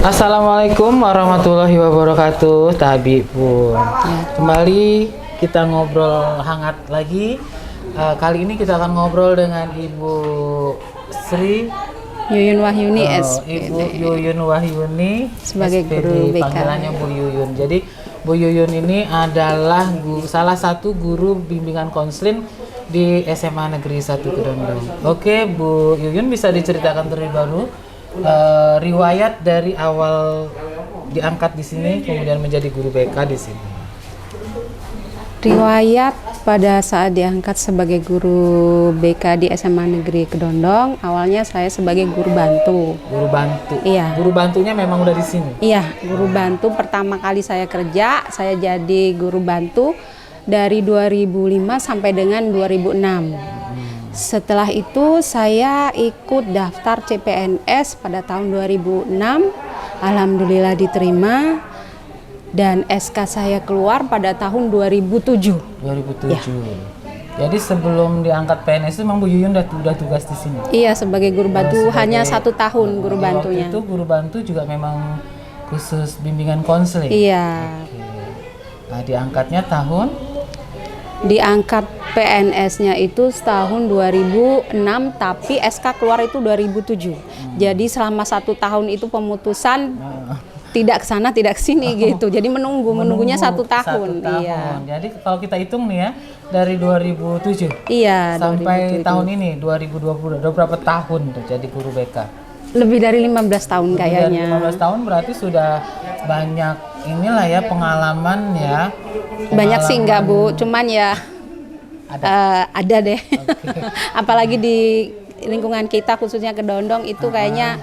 Assalamualaikum warahmatullahi wabarakatuh, Tabibun. Kembali kita ngobrol hangat lagi. Kali ini kita akan ngobrol dengan Ibu Sri Yuyun Wahyuni Ibu Yuyun Wahyuni sebagai SPD, guru BK. panggilannya Bu Yuyun. Jadi Bu Yuyun ini adalah salah satu guru bimbingan konseling di SMA Negeri 1 Kedondong. Oke, Bu Yuyun, bisa diceritakan terlebih dahulu riwayat dari awal diangkat di sini kemudian menjadi guru BK di sini. Riwayat pada saat diangkat sebagai guru BK di SMA Negeri Kedondong, awalnya saya sebagai guru bantu. Guru bantu. Iya. Guru bantunya memang udah di sini. Iya, guru bantu pertama kali saya kerja, saya jadi guru bantu dari 2005 sampai dengan 2006. Setelah itu saya ikut daftar CPNS pada tahun 2006, alhamdulillah diterima, dan SK saya keluar pada tahun 2007. 2007. Ya. Jadi sebelum diangkat PNS itu memang Bu Yuyun udah tugas di sini. Iya, sebagai guru bantu hanya 1 tahun guru bantunya. Waktu itu guru bantu juga memang khusus bimbingan konseling. Iya. Oke. Nah, diangkatnya tahun Diangkat PNS-nya itu tahun 2006, tapi SK keluar itu 2007. Jadi selama 1 tahun itu pemutusan tidak ke sana tidak ke sini gitu. Jadi menunggunya 1 tahun. 1 tahun. Iya. Jadi kalau kita hitung nih ya, dari 2007 Iya, sampai 2007. tahun ini 2020 udah berapa tahun tuh jadi guru BK? Lebih dari 15 tahun Lebih dari kayaknya. 15 tahun berarti sudah banyak inilah ya pengalaman ya. Banyak sih enggak Bu, cuman ya ada deh. Oke. Apalagi di lingkungan kita khususnya Kedondong itu kayaknya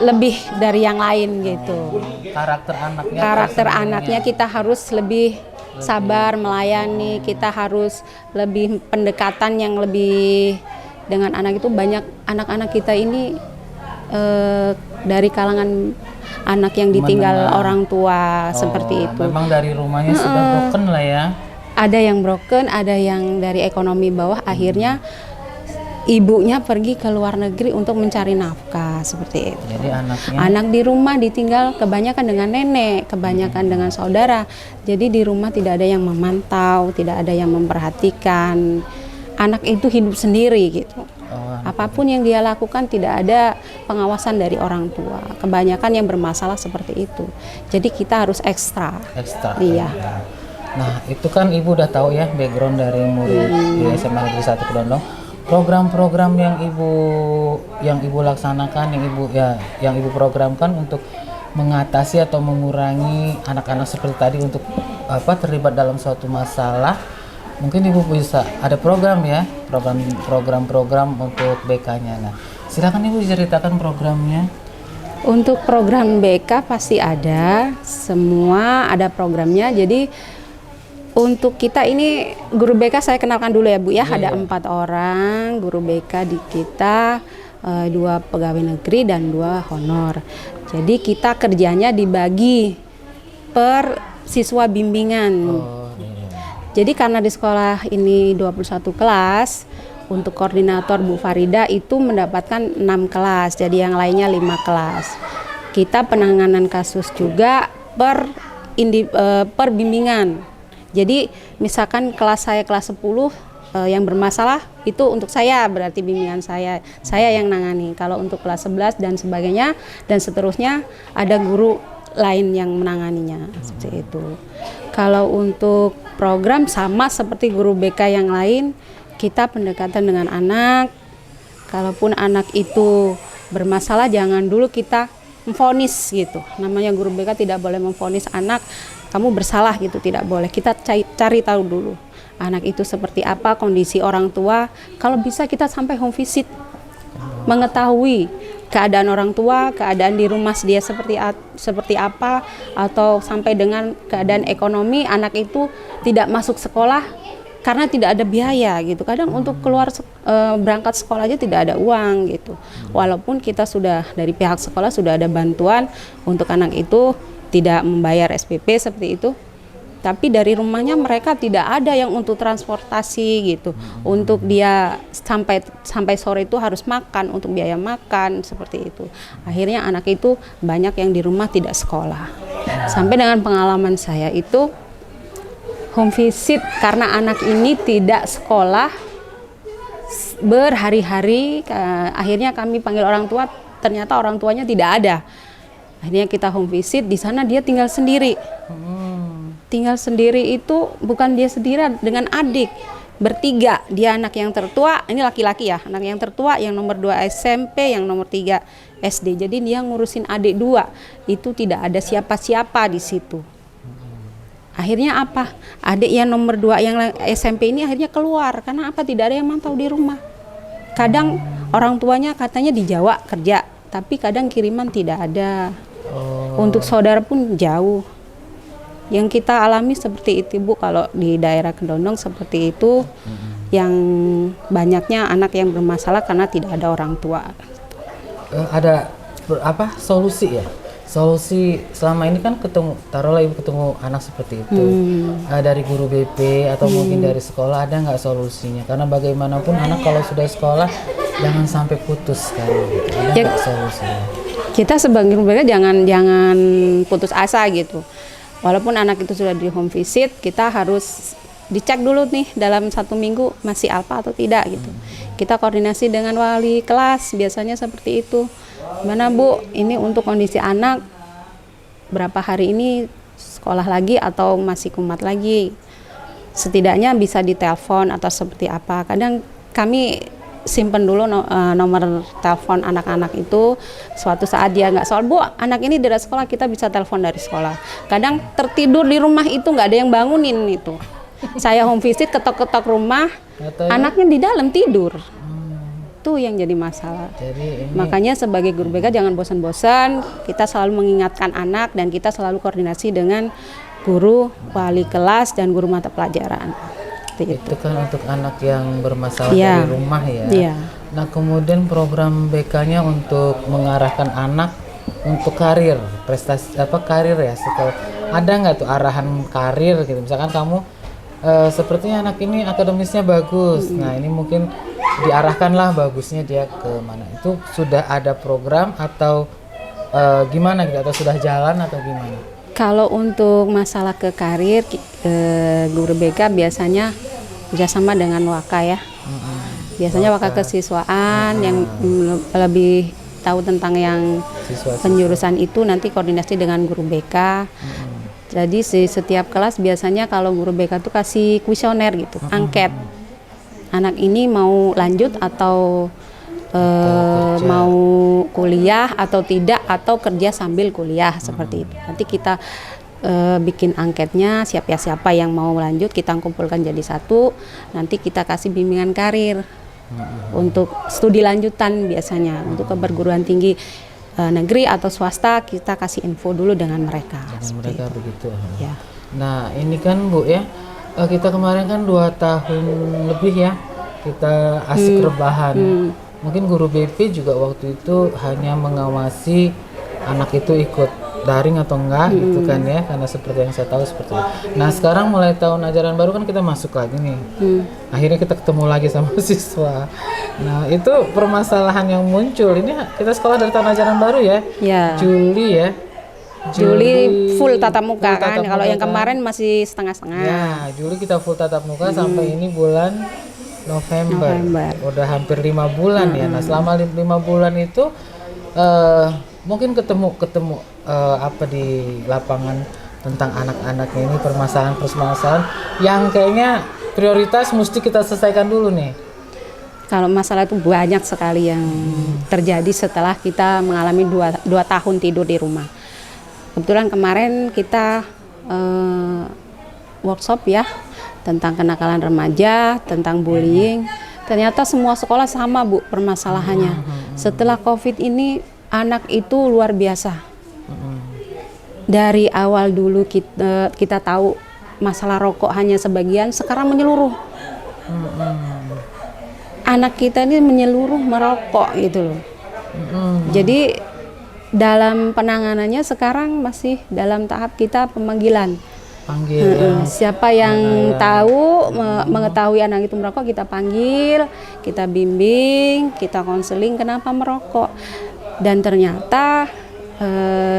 lebih dari yang lain gitu. Karakter anaknya kita harus lebih sabar melayani, kita harus lebih pendekatan yang lebih dengan anak itu. Banyak anak-anak kita ini dari kalangan anak yang ditinggal orang tua seperti itu. Memang dari rumahnya sudah broken lah ya. Ada yang broken, ada yang dari ekonomi bawah, akhirnya ibunya pergi ke luar negeri untuk mencari nafkah seperti itu. Jadi anak di rumah ditinggal kebanyakan dengan nenek, kebanyakan dengan saudara. Jadi di rumah tidak ada yang memantau, tidak ada yang memperhatikan. Anak itu hidup sendiri gitu. Apapun yang dia lakukan tidak ada pengawasan dari orang tua. Kebanyakan yang bermasalah seperti itu. Jadi kita harus ekstra. Iya. Nah, itu kan Ibu udah tahu ya background dari murid di SMA Negeri 1 Kedondong. Program-program yang Ibu laksanakan, yang Ibu programkan untuk mengatasi atau mengurangi anak-anak seperti tadi untuk terlibat dalam suatu masalah. Mungkin Ibu bisa ada program untuk BK-nya. Nah, silakan Ibu ceritakan programnya. Untuk program BK pasti ada, semua ada programnya. Jadi untuk kita ini guru BK saya kenalkan dulu ya Bu ya. Ada 4 orang guru BK di kita, 2 pegawai negeri dan 2 honor. Jadi kita kerjanya dibagi per siswa bimbingan. Jadi karena di sekolah ini 21 kelas, untuk koordinator Bu Farida itu mendapatkan 6 kelas, jadi yang lainnya 5 kelas. Kita penanganan kasus juga per bimbingan. Jadi misalkan kelas saya kelas 10 yang bermasalah itu untuk saya, berarti bimbingan saya yang nangani. Kalau untuk kelas 11 dan sebagainya dan seterusnya ada guru lain yang menanganinya seperti itu. Kalau untuk program sama seperti guru BK yang lain, kita pendekatan dengan anak. Kalaupun anak itu bermasalah jangan dulu kita memvonis gitu. Namanya guru BK tidak boleh memvonis anak kamu bersalah gitu, tidak boleh. Kita cari tahu dulu anak itu seperti apa, kondisi orang tua. Kalau bisa kita sampai home visit, mengetahui keadaan orang tua, keadaan di rumah dia seperti apa, atau sampai dengan keadaan ekonomi anak itu tidak masuk sekolah karena tidak ada biaya gitu. Kadang untuk keluar berangkat sekolah aja tidak ada uang gitu. Walaupun kita sudah dari pihak sekolah sudah ada bantuan untuk anak itu tidak membayar SPP seperti itu, tapi dari rumahnya mereka tidak ada yang untuk transportasi gitu. Untuk dia sampai sore itu harus makan, untuk biaya makan seperti itu. Akhirnya anak itu banyak yang di rumah tidak sekolah. Sampai dengan pengalaman saya itu home visit karena anak ini tidak sekolah berhari-hari, akhirnya kami panggil orang tua, ternyata orang tuanya tidak ada. Akhirnya kita home visit, di sana dia tinggal sendiri. Tinggal sendiri itu bukan dia sendiri, dengan adik. Bertiga, dia anak yang tertua, ini laki-laki ya, anak yang tertua, yang nomor 2 SMP, yang nomor 3 SD. Jadi dia ngurusin adik 2, itu tidak ada siapa-siapa di situ. Akhirnya apa? Adik yang nomor 2 yang SMP ini akhirnya keluar, karena apa? Tidak ada yang mantau di rumah. Kadang orang tuanya katanya di Jawa kerja, tapi kadang kiriman tidak ada. Untuk saudara pun jauh. Yang kita alami seperti itu Bu, kalau di daerah Kedondong seperti itu, yang banyaknya anak yang bermasalah karena tidak ada orang tua. Ada solusi ya? Solusi selama ini kan ketemu, taruhlah ibu ketemu anak seperti itu dari guru BP atau mungkin dari sekolah, ada nggak solusinya? Karena bagaimanapun anak kalau sudah sekolah jangan sampai putus kan, gitu. Ada nggak solusinya? Kita sebagai guru BK jangan putus asa gitu. Walaupun anak itu sudah di home visit, kita harus dicek dulu nih dalam 1 minggu masih alfa atau tidak gitu. Kita koordinasi dengan wali kelas, biasanya seperti itu. Gimana Bu, ini untuk kondisi anak berapa hari ini sekolah lagi atau masih kumat lagi? Setidaknya bisa ditelepon atau seperti apa. Kadang kami simpen dulu nomor telepon anak-anak itu. Suatu saat dia nggak sekolah, Bu, anak ini dari sekolah, kita bisa telepon dari sekolah. Kadang tertidur di rumah itu nggak ada yang bangunin itu. Saya home visit, ketok-ketok rumah, anaknya di dalam tidur. Itu yang jadi masalah. Makanya sebagai guru BK jangan bosan-bosan, kita selalu mengingatkan anak dan kita selalu koordinasi dengan guru, wali kelas, dan guru mata pelajaran. Itu kan untuk anak yang bermasalah dari rumah ya. Nah kemudian program BK-nya untuk mengarahkan anak untuk karir, prestasi karir ya. Setelah ada nggak tuh arahan karir gitu? Misalkan kamu sepertinya anak ini akademisnya bagus. Nah ini mungkin diarahkanlah bagusnya dia ke mana. Itu sudah ada program atau gimana gitu? Atau sudah jalan atau gimana? Kalau untuk masalah ke karir, guru BK biasanya kerjasama dengan Waka ya. Biasanya Waka kesiswaan yang lebih tahu tentang yang penjurusan itu, nanti koordinasi dengan guru BK. Jadi setiap kelas biasanya kalau guru BK itu kasih kuesioner gitu, angket. Anak ini mau lanjut atau mau kuliah atau tidak, atau kerja sambil kuliah seperti itu. Nanti kita bikin angketnya, siapa yang mau lanjut kita kumpulkan jadi satu, nanti kita kasih bimbingan karir untuk studi lanjutan. Biasanya untuk ke perguruan tinggi negeri atau swasta kita kasih info dulu dengan mereka. Mereka itu. Begitu ya. Nah ini kan Bu ya, kita kemarin kan 2 tahun lebih ya kita asik rebahan. Mungkin guru BP juga waktu itu hanya mengawasi anak itu ikut daring atau enggak gitu kan ya, karena seperti yang saya tahu seperti itu. Nah sekarang mulai tahun ajaran baru kan kita masuk lagi nih. Akhirnya kita ketemu lagi sama siswa. Nah itu permasalahan yang muncul. Ini kita sekolah dari tahun ajaran baru ya. Juli ya. Juli full tatap muka kan. Kalau yang kemarin masih setengah-setengah. Ya, Juli kita full tatap muka sampai ini bulan November. Udah hampir 5 bulan ya. Nah selama 5 bulan itu mungkin ketemu apa di lapangan tentang anak-anaknya ini, permasalahan yang kayaknya prioritas mesti kita selesaikan dulu nih. Kalau masalah itu banyak sekali yang terjadi setelah kita mengalami 2 tahun tidur di rumah. Kebetulan kemarin kita workshop ya tentang kenakalan remaja, tentang bullying. Ternyata semua sekolah sama Bu permasalahannya. Setelah COVID ini anak itu luar biasa. Dari awal dulu kita tahu masalah rokok hanya sebagian, sekarang menyeluruh. Anak kita ini menyeluruh merokok gitu loh. Jadi dalam penanganannya sekarang masih dalam tahap kita pemanggilan. panggil yang Siapa yang tahu mengetahui anak itu merokok, kita panggil, kita bimbing, kita konseling kenapa merokok. Dan ternyata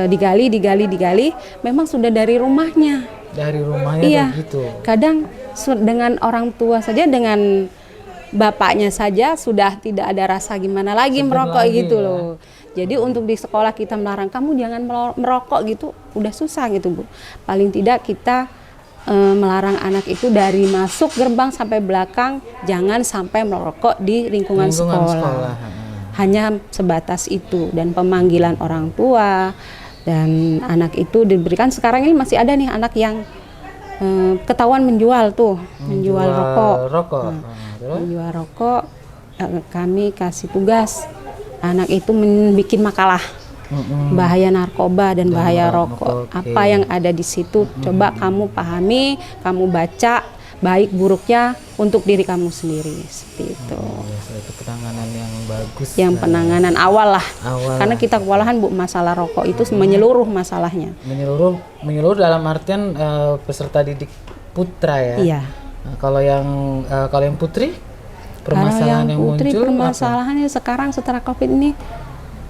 digali, memang sudah dari rumahnya. Iya. begitu. Kadang dengan orang tua saja, dengan bapaknya saja sudah tidak ada rasa gimana lagi merokok lagi, gitu ya. loh. Jadi untuk di sekolah kita melarang kamu jangan merokok gitu, udah susah gitu Bu. Paling tidak kita melarang anak itu dari masuk gerbang sampai belakang jangan sampai merokok di lingkungan sekolah. Hanya sebatas itu, dan pemanggilan orang tua dan anak itu diberikan. Sekarang ini masih ada nih anak yang ketahuan menjual rokok. Menjual rokok, kami kasih tugas anak itu bikin makalah bahaya narkoba dan bahaya rokok. Apa yang ada di situ coba kamu pahami, kamu baca baik buruknya untuk diri kamu sendiri, seperti itu. Itu penanganan yang bagus. Yang penanganan awal lah. Karena kita kewalahan Bu, masalah rokok itu menyeluruh masalahnya. Menyeluruh dalam artian peserta didik putra ya. Iya. Nah, kalau yang putri, permasalahan yang putri muncul permasalahannya sekarang setelah COVID ini,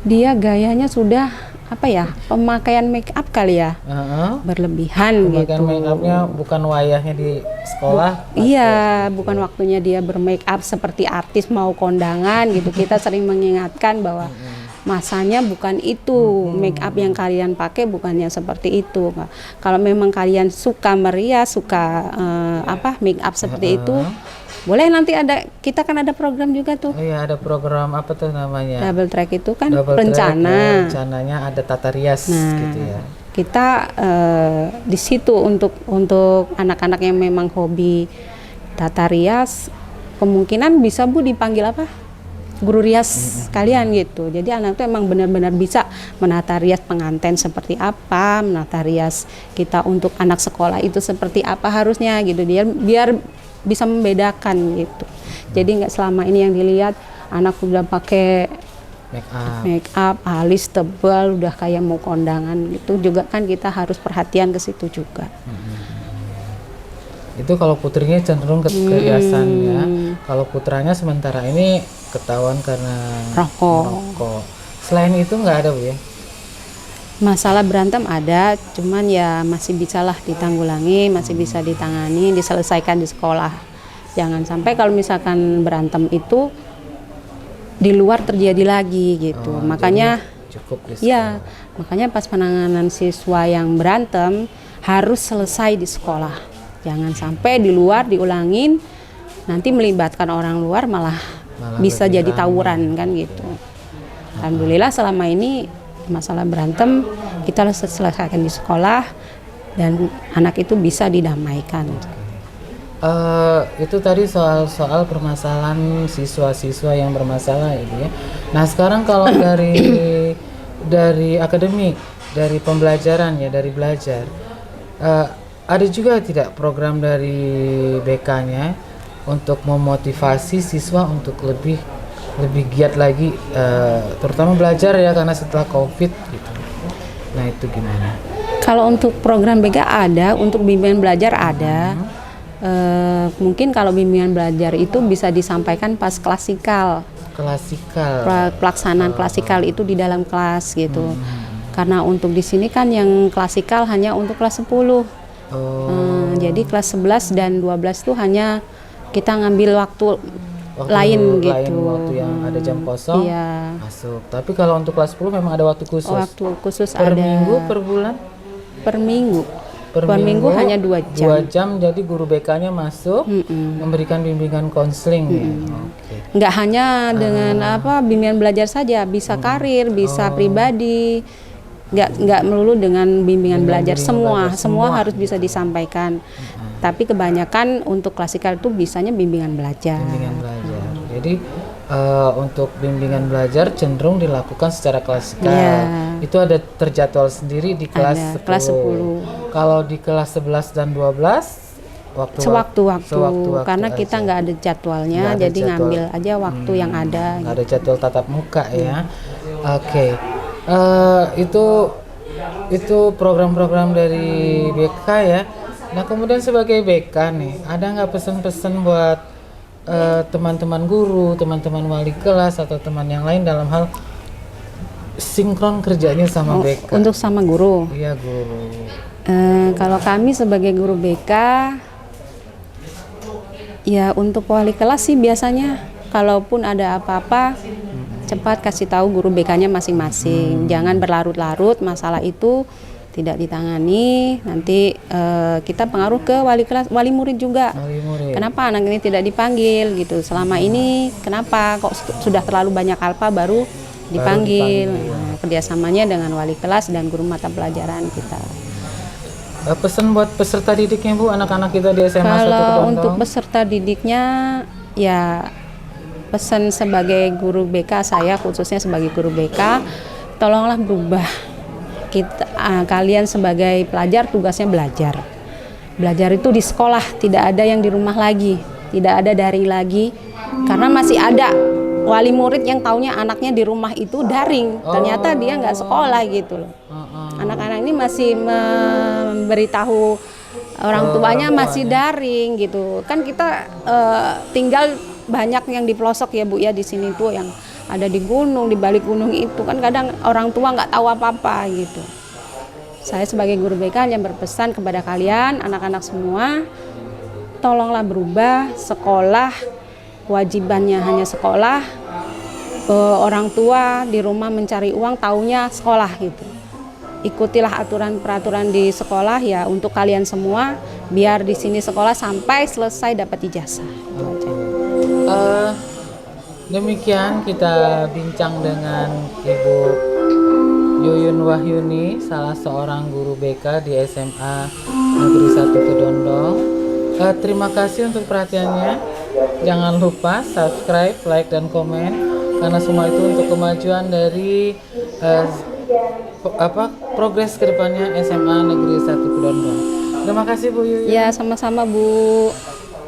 dia gayanya sudah pemakaian make up kali ya, berlebihan pemakaian gitu. make upnya bukan wayahnya di sekolah. Iya, bukan waktunya dia bermake up seperti artis mau kondangan gitu. Kita sering mengingatkan bahwa masanya bukan itu, make up yang kalian pakai bukan yang seperti itu. Kalau memang kalian suka merias, suka make up seperti itu, boleh nanti kita kan ada program juga tuh. Iya, ada program apa tuh namanya? Double track itu kan rencananya ada tata rias gitu ya. Kita di situ untuk anak-anak yang memang hobi tata rias, kemungkinan bisa Bu dipanggil guru rias kalian gitu. Jadi anak itu emang benar-benar bisa menata rias pengantin seperti apa, menata rias kita untuk anak sekolah itu seperti apa harusnya gitu. Biar bisa membedakan gitu. Jadi nggak selama ini yang dilihat anak udah pakai make up, alis tebal, udah kayak mau kondangan. Itu juga kan kita harus perhatian ke situ juga. Itu kalau putrinya cenderung ke keriasannya, kalau putranya sementara ini ketahuan karena rokok. Selain itu nggak ada Bu ya? Masalah berantem ada, cuman ya masih bisalah ditanggulangi, masih bisa ditangani, diselesaikan di sekolah. Jangan sampai kalau misalkan berantem itu di luar terjadi lagi gitu. Makanya cukup di sekolah. Ya, makanya pas penanganan siswa yang berantem harus selesai di sekolah. Jangan sampai di luar diulangin, nanti melibatkan orang luar malah bisa jadi tawuran kan gitu. Alhamdulillah selama ini masalah berantem kita selesaikan di sekolah dan anak itu bisa didamaikan. Itu tadi soal permasalahan siswa-siswa yang bermasalah itu ya. Nah sekarang kalau dari akademik, dari pembelajaran ya, dari belajar, ada juga tidak program dari BK-nya untuk memotivasi siswa untuk lebih giat lagi, terutama belajar ya, karena setelah COVID gitu. Nah itu gimana? Kalau untuk program BK ada, untuk bimbingan belajar ada. Mungkin kalau bimbingan belajar itu bisa disampaikan pas klasikal. Pelaksanaan klasikal itu di dalam kelas gitu. Karena untuk di sini kan yang klasikal hanya untuk kelas 10. Jadi kelas 11 dan 12 itu hanya kita ngambil waktu lain gitu. Waktu yang ada jam kosong masuk. Tapi kalau untuk kelas 10 memang ada waktu khusus. Waktu khusus per ada. Minggu, per bulan? Per minggu hanya 2 jam. 2 jam, jadi guru BK-nya masuk memberikan bimbingan konseling. Nggak hanya dengan bimbingan belajar saja, bisa karir, bisa pribadi. Nggak melulu dengan bimbingan belajar, semua harus bisa disampaikan. Tapi kebanyakan untuk klasikal itu bisanya bimbingan belajar. Jadi untuk bimbingan belajar cenderung dilakukan secara klasikal. Itu ada terjadwal sendiri di kelas 10. Kelas 10. Kalau di kelas 11 dan 12 sewaktu-waktu karena kita nggak ada jadwalnya, jadi ngambil aja waktu yang ada. Nggak ada jadwal tatap muka ya. Oke. Itu program-program dari BK ya. Nah kemudian sebagai BK nih, ada nggak pesan-pesan buat teman-teman guru, teman-teman wali kelas atau teman yang lain dalam hal sinkron kerjanya sama BK? Untuk sama guru. Iya guru. Kalau kami sebagai guru BK, ya untuk wali kelas sih biasanya kalaupun ada apa-apa cepat kasih tahu guru BK-nya masing-masing. Jangan berlarut-larut masalah itu tidak ditangani, nanti kita pengaruh ke wali kelas, wali murid juga. Wali murid. Kenapa anak ini tidak dipanggil gitu? Selama ini kenapa kok sudah terlalu banyak alfa baru dipanggil? Nah, kerjasamanya dengan wali kelas dan guru mata pelajaran kita. Pesan buat peserta didiknya Bu, anak-anak kita di SMA 1 Kalau Kedondong. untuk peserta didiknya, ya pesan sebagai guru BK saya, khususnya sebagai guru BK, tolonglah berubah. Kalian sebagai pelajar tugasnya belajar. Belajar itu di sekolah, tidak ada yang di rumah lagi, tidak ada daring lagi, karena masih ada wali murid yang taunya anaknya di rumah itu daring, ternyata dia nggak sekolah gitu loh. Anak-anak ini masih memberitahu orang tuanya masih daring gitu. Kan kita tinggal banyak yang di pelosok ya Bu ya, di sini tuh yang ada di gunung, di balik gunung itu kan kadang orang tua nggak tahu apa-apa gitu. Saya sebagai guru BK yang berpesan kepada kalian, anak-anak semua, tolonglah berubah, sekolah, kewajibannya hanya sekolah, orang tua di rumah mencari uang, taunya sekolah gitu. Ikutilah aturan-peraturan di sekolah ya untuk kalian semua, biar di sini sekolah sampai selesai dapat ijazah. Itu aja. Demikian kita bincang dengan Ibu Yuyun Wahyuni, salah seorang guru BK di SMA Negeri 1 Kedondong. Terima kasih untuk perhatiannya. Jangan lupa subscribe, like, dan komen, karena semua itu untuk kemajuan dari progres kedepannya SMA Negeri 1 Kedondong. Terima kasih Bu Yuyun. Ya, sama-sama Bu.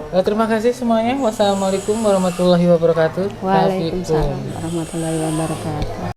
Terima kasih semuanya. Wassalamualaikum warahmatullahi wabarakatuh. Waalaikumsalam warahmatullahi wabarakatuh.